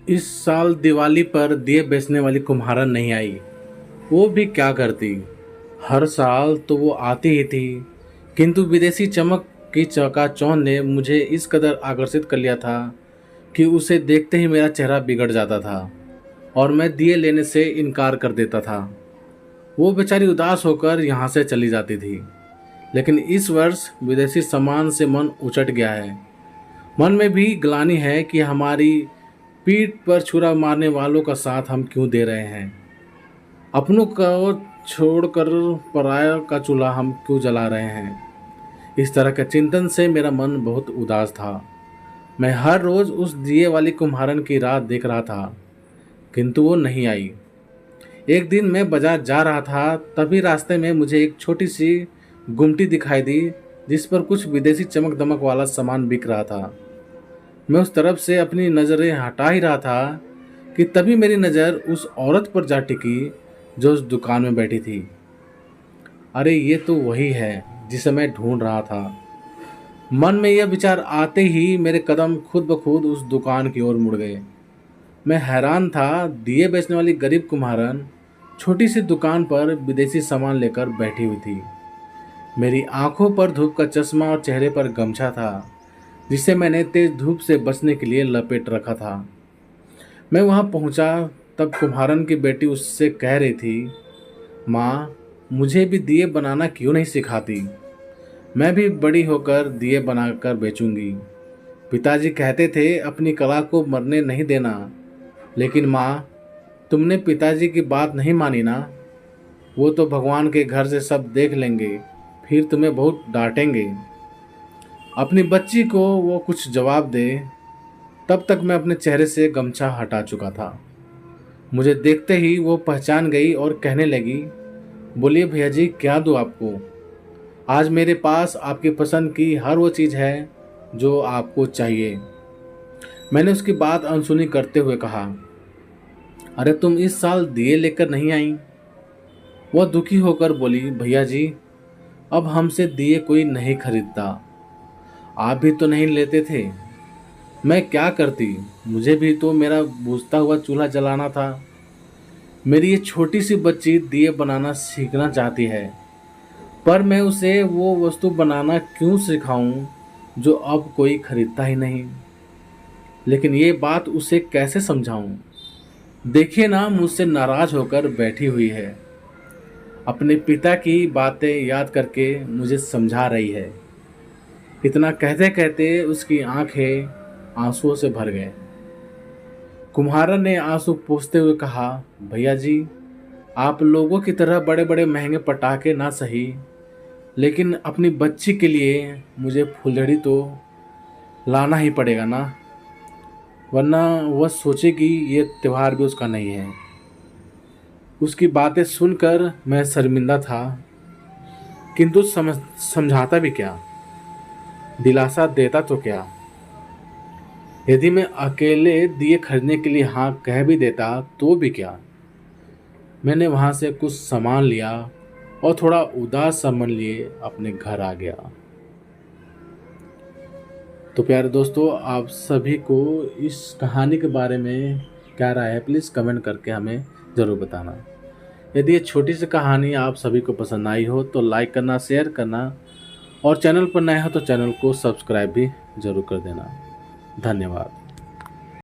इस साल दिवाली पर दिए बेचने वाली कुम्हारन नहीं आई। वो भी क्या करती। हर साल तो वो आती ही थी, किंतु विदेशी चमक की चकाचौंध ने मुझे इस कदर आकर्षित कर लिया था कि उसे देखते ही मेरा चेहरा बिगड़ जाता था और मैं दिए लेने से इनकार कर देता था। वो बेचारी उदास होकर यहाँ से चली जाती थी। लेकिन इस वर्ष विदेशी सामान से मन उचट गया है। मन में भी ग्लानि है कि हमारी पीठ पर छुरा मारने वालों का साथ हम क्यों दे रहे हैं। अपनों को छोड़कर पराया का चूल्हा हम क्यों जला रहे हैं। इस तरह के चिंतन से मेरा मन बहुत उदास था। मैं हर रोज़ उस दिए वाली कुम्हारन की राह देख रहा था, किंतु वो नहीं आई। एक दिन मैं बाजार जा रहा था, तभी रास्ते में मुझे एक छोटी सी गुमटी दिखाई दी जिस पर कुछ विदेशी चमक दमक वाला सामान बिक रहा था। मैं उस तरफ से अपनी नज़रें हटा ही रहा था कि तभी मेरी नज़र उस औरत पर जा टिकी जो उस दुकान में बैठी थी। अरे ये तो वही है जिसे मैं ढूंढ रहा था। मन में यह विचार आते ही मेरे कदम खुद ब खुद उस दुकान की ओर मुड़ गए। मैं हैरान था, दिए बेचने वाली गरीब कुम्हारन छोटी सी दुकान पर विदेशी सामान लेकर बैठी हुई थी। मेरी आंखों पर धूप का चश्मा और चेहरे पर गमछा था जिसे मैंने तेज धूप से बचने के लिए लपेट रखा था। मैं वहां पहुंचा तब कुम्हारन की बेटी उससे कह रही थी, माँ, मुझे भी दिए बनाना क्यों नहीं सिखाती। मैं भी बड़ी होकर दिए बनाकर बेचूंगी। पिताजी कहते थे अपनी कला को मरने नहीं देना। लेकिन माँ, तुमने पिताजी की बात नहीं मानी ना। वो तो भगवान के घर से सब देख लेंगे, फिर तुम्हें बहुत डांटेंगे। अपनी बच्ची को वो कुछ जवाब दे, तब तक मैं अपने चेहरे से गमछा हटा चुका था। मुझे देखते ही वो पहचान गई और कहने लगी, बोलिए भैया जी, क्या दूँ आपको। आज मेरे पास आपकी पसंद की हर वो चीज़ है जो आपको चाहिए। मैंने उसकी बात अनसुनी करते हुए कहा, अरे तुम इस साल दिए लेकर नहीं आई। वह दुखी होकर बोली, भैया जी, अब हमसे दिए कोई नहीं खरीदता। आप भी तो नहीं लेते थे। मैं क्या करती, मुझे भी तो मेरा बुझता हुआ चूल्हा जलाना था। मेरी ये छोटी सी बच्ची दिए बनाना सीखना चाहती है, पर मैं उसे वो वस्तु बनाना क्यों सिखाऊं जो अब कोई खरीदता ही नहीं। लेकिन ये बात उसे कैसे समझाऊं। देखिए ना, मुझसे नाराज होकर बैठी हुई है। अपने पिता की बातें याद करके मुझे समझा रही है। इतना कहते कहते उसकी आंखें आंसुओं से भर गए। कुम्हारन ने आंसू पोंछते हुए कहा, भैया जी, आप लोगों की तरह बड़े बड़े महंगे पटाखे ना सही, लेकिन अपनी बच्ची के लिए मुझे फुलझड़ी तो लाना ही पड़ेगा ना, वरना वह सोचेगी ये त्योहार भी उसका नहीं है। उसकी बातें सुनकर मैं शर्मिंदा था, किंतु समझाता भी क्या, दिलासा देता तो क्या। यदि मैं अकेले दिए खरीदने के लिए हाँ कह भी देता तो भी क्या। मैंने वहाँ से कुछ सामान लिया और थोड़ा उदास सा मन लिए अपने घर आ गया। तो प्यारे दोस्तों, आप सभी को इस कहानी के बारे में क्या राय है, प्लीज़ कमेंट करके हमें ज़रूर बताना। यदि ये छोटी सी कहानी आप सभी को पसंद आई हो तो लाइक करना, शेयर करना, और चैनल पर नए हो तो चैनल को सब्सक्राइब भी ज़रूर कर देना। धन्यवाद।